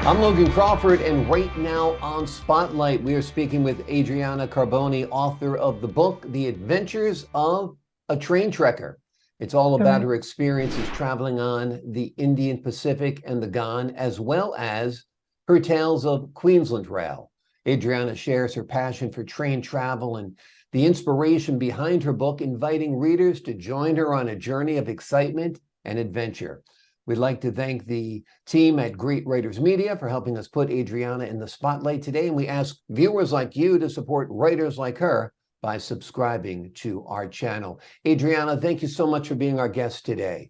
I'm Logan Crawford, and right now on Spotlight, we are speaking with Adriana Carboni, author of the book, The Adventures of a Train Trekker. It's all about her experiences traveling on the Indian Pacific and the Ghan, as well as her tales of Queensland Rail. Adriana shares her passion for train travel and the inspiration behind her book, inviting readers to join her on a journey of excitement and adventure. We'd like to thank the team at Great Writers Media for helping us put Adriana in the spotlight today. And we ask viewers like you to support writers like her by subscribing to our channel. Adriana, thank you so much for being our guest today.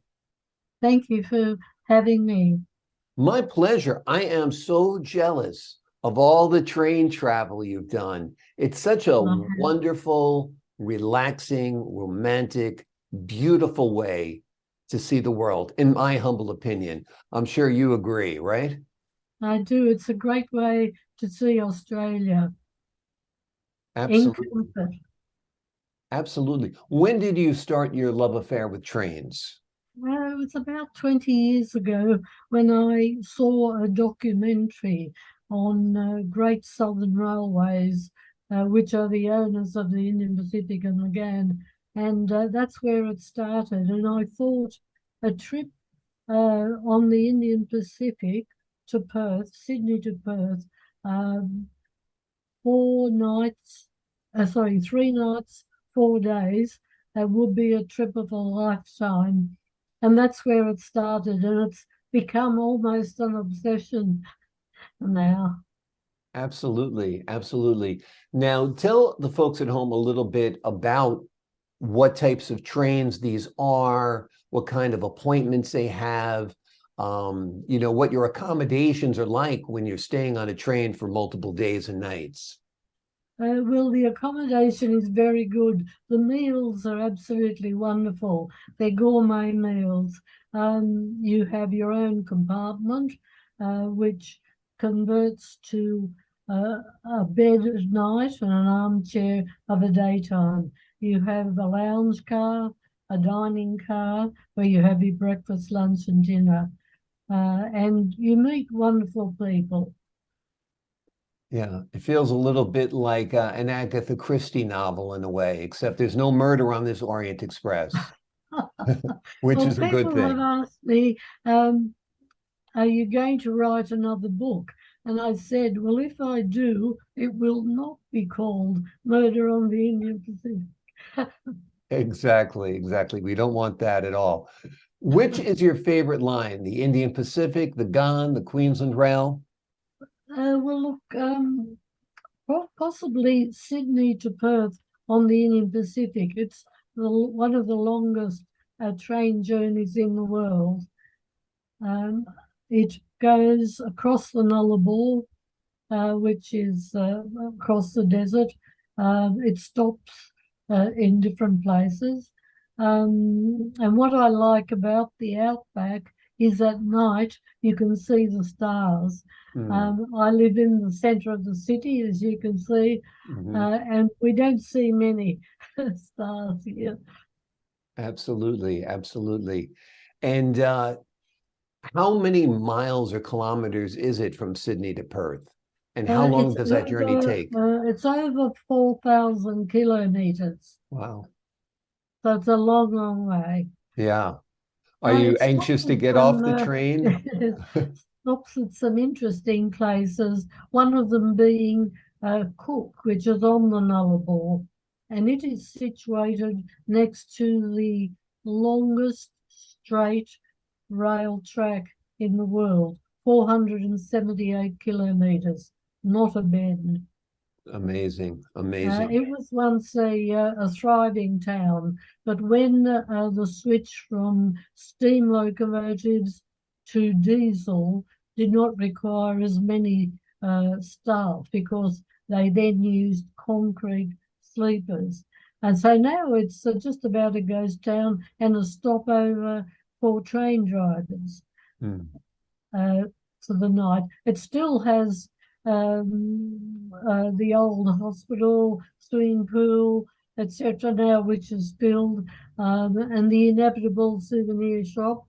Thank you for having me. My pleasure. I am so jealous of all the train travel you've done. It's such a wonderful, relaxing, romantic, beautiful way to see the world, in my humble opinion. I'm sure you agree, right? I do. It's a great way to see Australia. Absolutely. In comfort. Absolutely. When did you start your love affair with trains? Well, it was about 20 years ago when I saw a documentary on Great Southern Railways, which are the owners of the Indian Pacific and the Ghan. And that's where it started. And I thought a trip on the Indian Pacific to Perth, Sydney to Perth, 3 nights, 4 days, that would be a trip of a lifetime. And that's where it started. And it's become almost an obsession now. Absolutely. Absolutely. Now, tell the folks at home a little bit about what types of trains these are, what kind of appointments they have, what your accommodations are like when you're staying on a train for multiple days and nights. Well, the accommodation is very good. The meals are absolutely wonderful. They're gourmet meals. You have your own compartment, which converts to a bed at night and an armchair of a daytime. You have a lounge car, a dining car, where you have your breakfast, lunch, and dinner. And you meet wonderful people. Yeah, it feels a little bit like an Agatha Christie novel in a way, except there's no murder on this Orient Express, which Well, is a good people have thing. asked me, are you going to write another book? And I said, well, if I do, it will not be called Murder on the Indian Pacific. Exactly, exactly. We don't want that at all. Which is your favorite line? The Indian Pacific, the Ghan, the Queensland Rail? Well, look, possibly Sydney to Perth on the Indian Pacific. It's one of the longest train journeys in the world. It goes across the Nullarbor, which is across the desert. It stops in different places. And what I like about the outback is at night you can see the stars. I live in the centre of the city, as you can see, and we don't see many stars here. Absolutely, absolutely. And how many miles or kilometers is it from Sydney to Perth? And how long does that journey take? It's over 4,000 kilometres. Wow. So it's a long, long way. Yeah. Are you It stops anxious to at get off some the train? stops at some interesting places. One of them being Cook, which is on the Nullarbor, and it is situated next to the longest straight rail track in the world, 478 kilometres, not a bend. Amazing, amazing. It was once a thriving town, but when the switch from steam locomotives to diesel did not require as many staff because they then used concrete sleepers. And so now it's just about a ghost town and a stopover for train drivers for the night. It still has the old hospital, swimming pool, etc. now, which is filled, and the inevitable souvenir shop.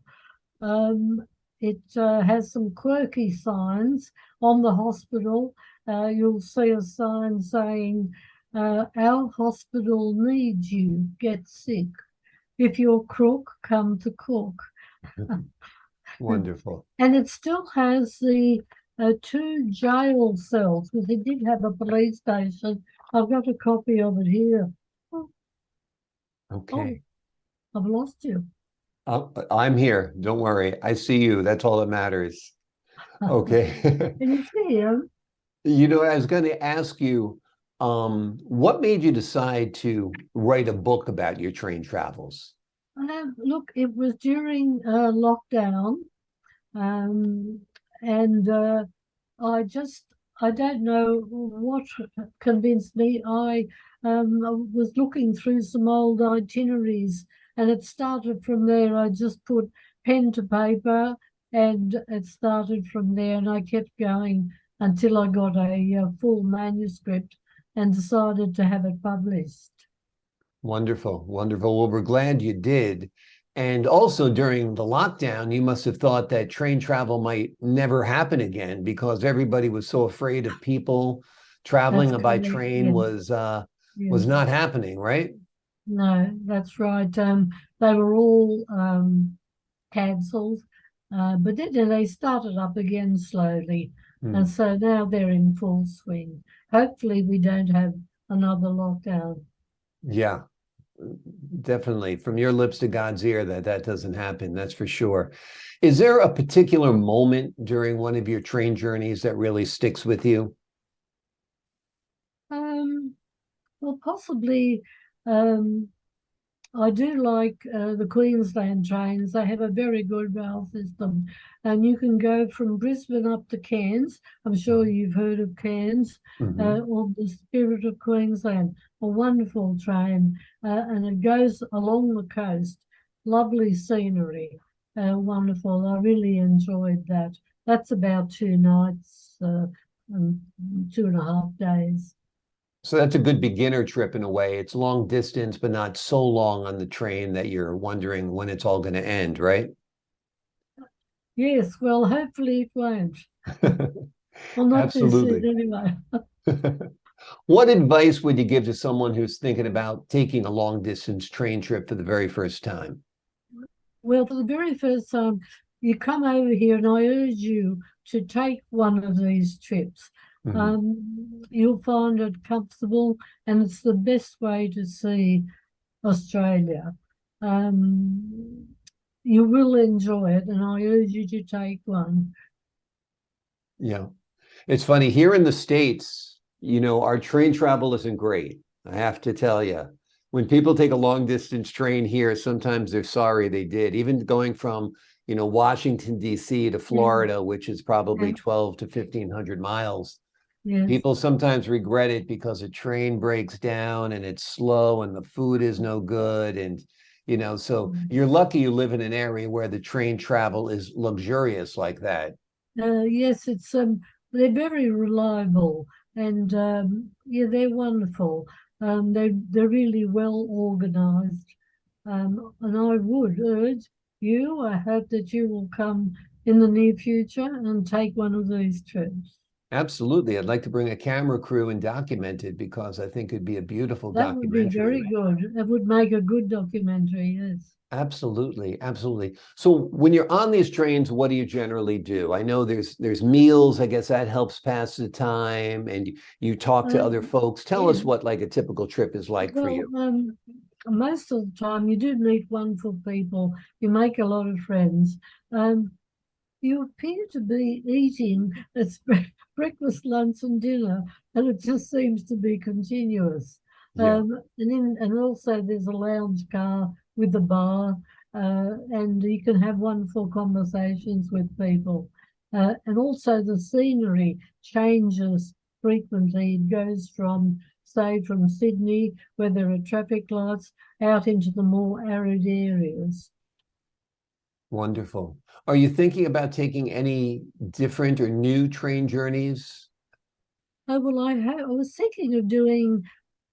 it has some quirky signs on the hospital. You'll see a sign saying, our hospital needs you, get sick. If you're crook, come to cook. Wonderful. And it still has the two jail cells, because it did have a police station. I've got a copy of it here. Oh, Okay. I've lost you. I'm here. Don't worry. I see you. That's all that matters. Okay. Can you see him? You know, I was going to ask you, what made you decide to write a book about your train travels? Look, it was during lockdown, um, and I don't know what convinced me. I was looking through some old itineraries, and it started from there. I just put pen to paper, and it started from there, and I kept going until I got a full manuscript and decided to have it published. Wonderful, wonderful. Well, we're glad you did. And also during the lockdown, you must have thought that train travel might never happen again because everybody was so afraid of people That's traveling by correct. train Yes, was yes. not happening, right? No, that's right. They were all cancelled, but then they started up again slowly, Hmm. and so now they're in full swing. Hopefully, we don't have another lockdown. Yeah, definitely. From your lips to God's ear, that doesn't happen. That's for sure. Is there a particular moment during one of your train journeys that really sticks with you? Um, well, possibly. Um, I do like the Queensland trains. They have a very good rail system, and you can go from Brisbane up to Cairns. I'm sure you've heard of Cairns, Mhm. or the Spirit of Queensland. A wonderful train, and it goes along the coast. Lovely scenery, wonderful. I really enjoyed that. That's about 2 nights and 2.5 days. So that's a good beginner trip in a way. It's long distance, but not so long on the train that you're wondering when it's all going to end, right? Yes, well, hopefully it won't. Well, not too soon Absolutely. anyway. What advice would you give to someone who's thinking about taking a long distance train trip for the very first time? Well, for the very first time, you come over here, and I urge you to take one of these trips. Mhm. You'll find it comfortable, and it's the best way to see Australia. Um, you will enjoy it, and I urge you to take one. Yeah. It's funny here in the States, you know, our train travel isn't great. I have to tell you. When people take a long distance train here, sometimes they're sorry they did. Even going from, you know, Washington, D.C. to Yeah, Florida, which is probably yeah, 12 to 1,500 miles. yes. People sometimes regret it because a train breaks down and it's slow and the food is no good. And, you know, so you're lucky you live in an area where the train travel is luxurious like that. Yes, it's they're very reliable, and yeah, they're wonderful. They're really well organized, and I would urge you. I hope that you will come in the near future and take one of these trips. Absolutely. I'd like to bring a camera crew and document it because I think it'd be a beautiful That would be documentary. very good. It would make a good documentary. Yes. Absolutely, absolutely. So when you're on these trains, what do you generally do? I know there's meals, I guess that helps pass the time, and you talk to other folks. Tell us Yeah. what like a typical trip is like for Well, you. most of the time you do meet wonderful people. You make a lot of friends. Um, You appear to be eating it's breakfast, lunch, and dinner, and it just seems to be continuous. Yeah. And also there's a lounge car with a bar, and you can have wonderful conversations with people. And also the scenery changes frequently. It goes from, say, from Sydney, where there are traffic lights, out into the more arid areas. Wonderful. Are you thinking about taking any different or new train journeys? Oh, well, I was thinking of doing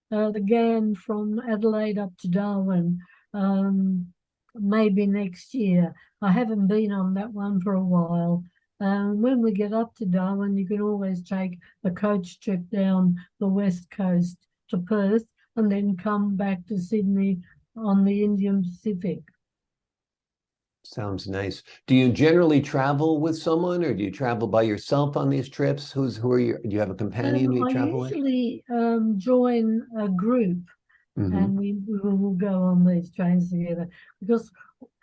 the Ghan from Adelaide up to Darwin. Um, maybe next year. I haven't been on that one for a while. When we get up to Darwin, you can always take a coach trip down the west coast to Perth and then come back to Sydney on the Indian Pacific. Sounds nice. Do you generally travel with someone, or do you travel by yourself on these trips? Who are you? Do you have a companion you I travel with? usually join a group Hmm. and we will go on these trains together, because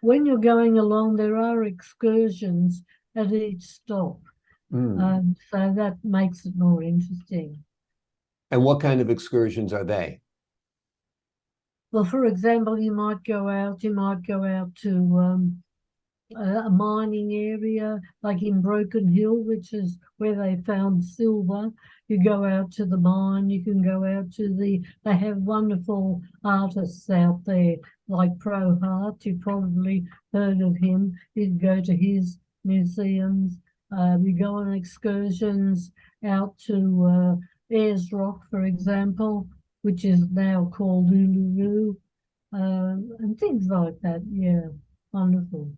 when you're going along, there are excursions at each stop. Mm. So that makes it more interesting. And what kind of excursions are they? Well, for example, you might go out to a mining area, like in Broken Hill, which is where they found silver. You go out to the mine, you can go out to they have wonderful artists out there, like Pro Hart. You've probably heard of him. You can go to his museums. We go on excursions out to Ayers Rock, for example, which is now called Uluru, and things like that. Yeah, wonderful.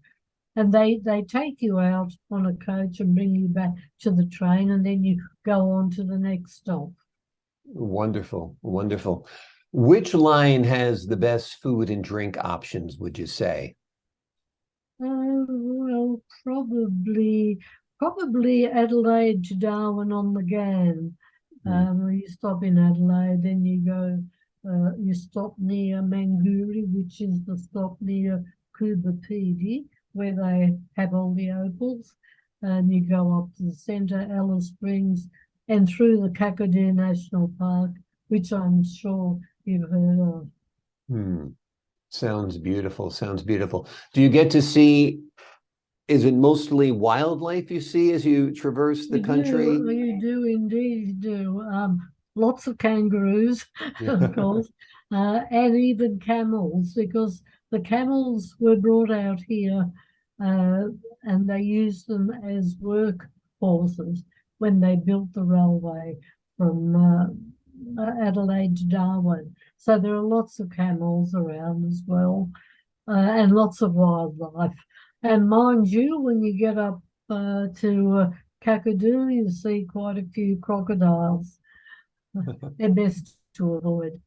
And they take you out on a coach and bring you back to the train, and then you go on to the next stop. Wonderful, wonderful. Which line has the best food and drink options, would you say? Well, probably Adelaide to Darwin on the Ghan. Hmm. You stop in Adelaide, then you stop near Manguri, which is the stop near Kubapedi, where they have all the opals. And you go up to the centre, Alice Springs, and through the Kakadu National Park, which I'm sure you've heard of. Hmm. Sounds beautiful. Sounds beautiful. Do you get to see, is it mostly wildlife you see as you traverse the country? You do indeed, you do. Lots of kangaroos, of course, and even camels, because the camels were brought out here, uh, and they used them as work horses when they built the railway from Adelaide to Darwin. So there are lots of camels around as well, and lots of wildlife. And mind you, when you get up to Kakadu, you see quite a few crocodiles. They're best to avoid.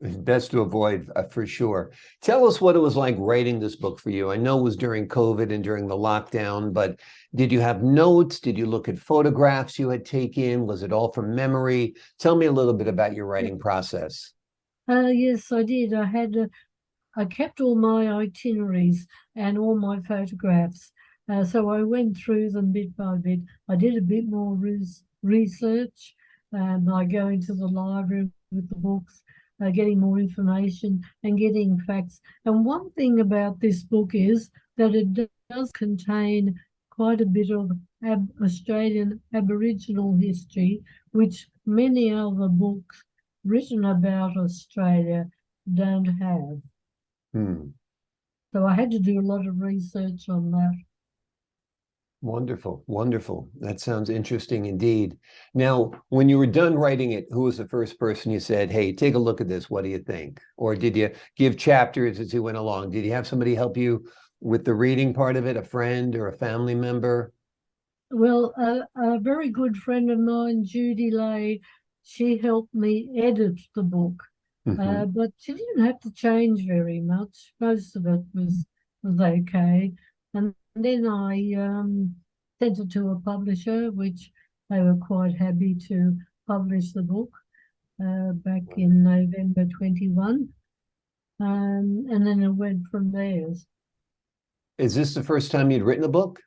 Best to avoid for sure. Tell us what it was like writing this book for you. I know it was during COVID and during the lockdown, but did you have notes? Did you look at photographs you had taken? Was it all from memory? Tell me a little bit about your writing process. Yes, I did. I kept all my itineraries and all my photographs. So I went through them bit by bit. I did a bit more research. I go into the library with the books, getting more information and getting facts. And one thing about this book is that it does contain quite a bit of Australian Aboriginal history, which many other books written about Australia don't have. Hmm. So I had to do a lot of research on that. Wonderful, wonderful. That sounds interesting indeed. Now, when you were done writing it, who was the first person you said, "Hey, take a look at this. What do you think?" Or did you give chapters as you went along? Did you have somebody help you with the reading part of it, a friend or a family member? Well, a very good friend of mine, Judy Lay, she helped me edit the book, Hmm. but she didn't have to change very much. Most of it was okay. And then I sent it to a publisher, which they were quite happy to publish the book back in November 21. And then it went from there. Is this the first time you'd written a book?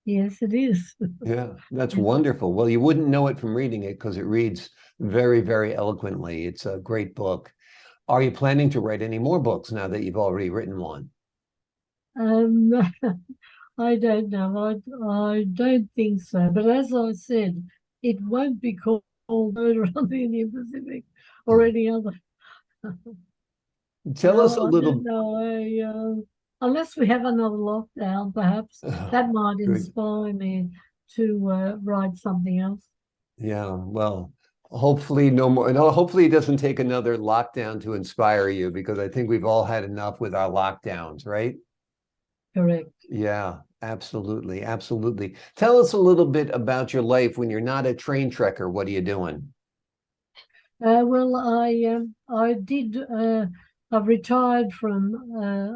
Yes, it is. Yeah, that's wonderful. Well, you wouldn't know it from reading it because it reads very, very eloquently. It's a great book. Are you planning to write any more books now that you've already written one? Um, I don't know. I don't think so. But as I said, it won't be called Murder on the Indian Pacific or any other. Tell us a No, I don't little. know. Unless we have another lockdown, perhaps that might Good. inspire me to write something else. Yeah, well, Hopefully no more. No, hopefully it doesn't take another lockdown to inspire you, because I think we've all had enough with our lockdowns, right? Correct. Yeah, absolutely. Absolutely. Tell us a little bit about your life when you're not a train trekker. What are you doing? Well, I did. I've retired from.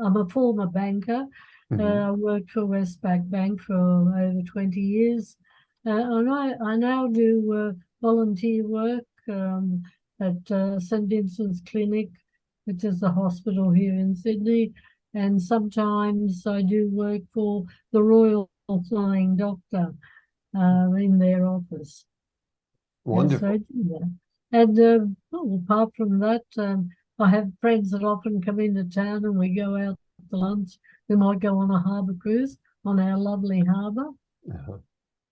I'm a former banker. Hmm. I worked for Westpac Bank for over 20 years, and I now do volunteer work at St Vincent's Clinic, which is the hospital here in Sydney, and sometimes I do work for the Royal Flying Doctor in their office. Yes, I Wonderful. do that. And well, apart from that, I have friends that often come into town and we go out to lunch. We might go on a harbour cruise on our lovely harbour. Uh-huh.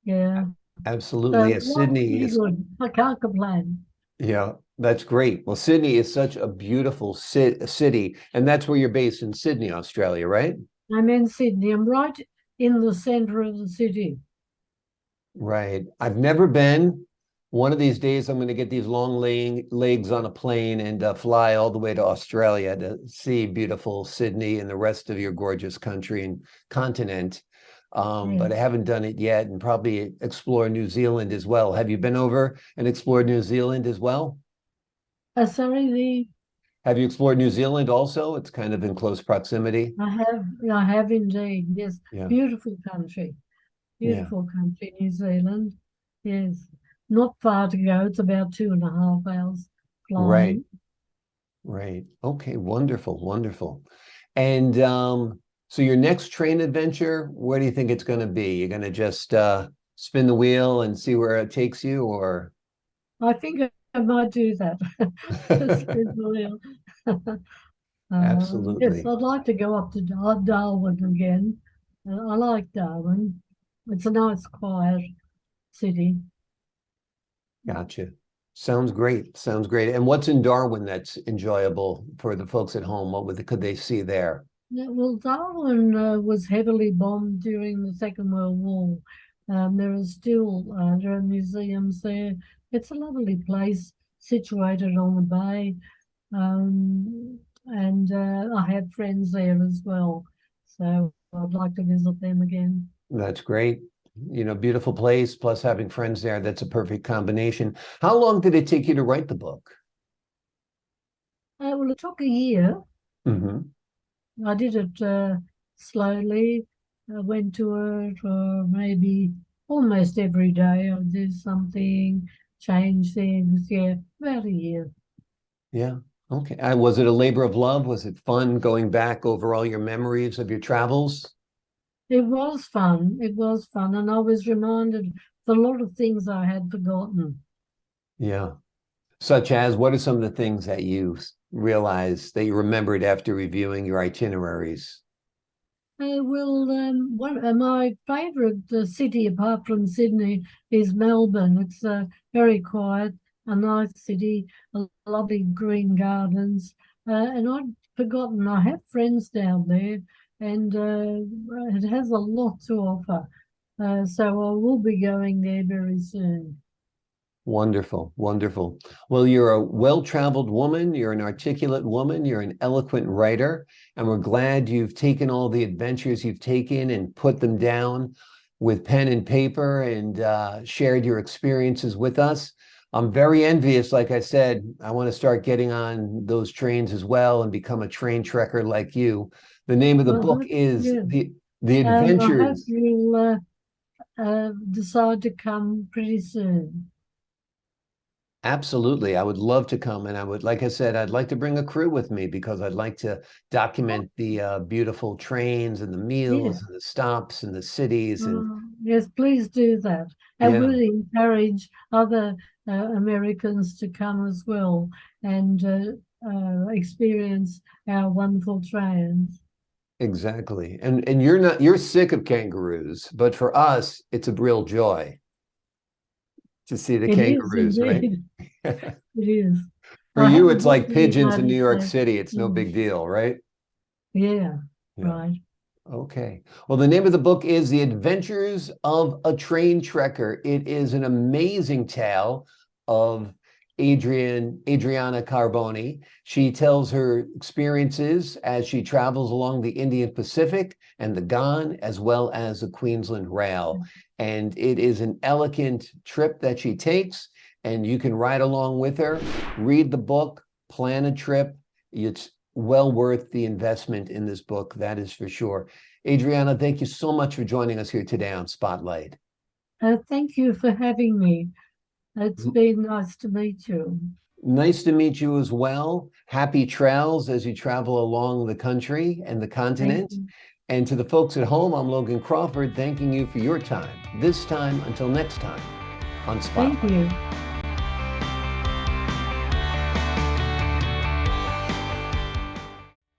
Yeah. So Absolutely. Yes, life's Sydney pretty is, good. I can't complain. yeah, that's great. Well, Sydney is such a beautiful city, and that's where you're based, in Sydney, Australia, right? I'm in Sydney. I'm right in the centre of the city. Right. I've never been. One of these days, I'm going to get these long legs on a plane and fly all the way to Australia to see beautiful Sydney and the rest of your gorgeous country and continent. But I Yes. haven't done it yet, and probably explore New Zealand as well. Have you been over and explored New Zealand as well? Sorry, Have you explored New Zealand also? It's kind of in close proximity. I have indeed. Yes. Yeah. Beautiful country. Yeah. Beautiful country, New Zealand. Yes. Not far to go. It's about 2.5 hours Right. flying. Right. Okay. Wonderful. Wonderful. And so your next train adventure, where do you think it's going to be? You're going to just spin the wheel and see where it takes you, or? I think I might do that. Spin the wheel. Yes, Absolutely. I'd like to go up to Darwin again. I like Darwin. It's a nice, quiet city. Gotcha. Sounds great. Sounds great. And what's in Darwin that's enjoyable for the folks at home? Could they see there? Yeah, well, Darwin was heavily bombed during the Second World War. There are museums there. It's a lovely place situated on the bay. And I have friends there as well. So I'd like to visit them again. That's great. Beautiful place, plus having friends there. That's a perfect combination. How long did it take you to write the book? Well, it took a year. Hmm. I did it slowly. I went to it maybe almost every day. I'd do something, change things. Yeah, about a year. Yeah. Okay. Was it a labor of love? Was it fun going back over all your memories of your travels? It was fun. It was fun. And I was reminded of a lot of things I had forgotten. Yeah. Such as, what are some of the things that you realized that you remembered after reviewing your itineraries? My favourite city, apart from Sydney, is Melbourne. It's very quiet, a nice city, lovely green gardens. And I'd forgotten I have friends down there, and it has a lot to offer. So I will be going there very soon. Wonderful, wonderful. Well, you're a well-traveled woman, you're an articulate woman, you're an eloquent writer, and we're glad you've taken all the adventures you've taken and put them down with pen and paper and shared your experiences with us. I'm very envious. Like I said, I want to start getting on those trains as well and become a train trekker like you. The name of the Well, book is yeah. The I hope Adventures. you'll decide to come pretty soon. Absolutely. I would love to come. And like I said, I'd like to bring a crew with me, because I'd like to document the beautiful trains and the meals Yes. and the stops and the cities. And Yes, please do that. And yeah, we'll encourage other Americans to come as well and experience our wonderful trains. exactly. And you're sick of kangaroos, but for us, it's a real joy to see the It is kangaroos, right? indeed. It is. For I you, haven't it's been like to the pigeons in New United York States City. It's no big much. deal, right? Yeah, Yeah. right. Okay. Well, the name of the book is The Adventures of a Train Trekker. It is an amazing tale of Adriana Carboni. She tells her experiences as she travels along the Indian Pacific and the Ghan, as well as the Queensland Rail. And it is an elegant trip that she takes, and you can ride along with her, read the book, plan a trip. It's well worth the investment in this book, that is for sure. Adriana, thank you so much for joining us here today on Spotlight. Thank you for having me. It's been nice to meet you. Nice to meet you as well. Happy trails as you travel along the country and the continent. And to the folks at home, I'm Logan Crawford, thanking you for your time. This time, until next time on Spotlight. Thank you.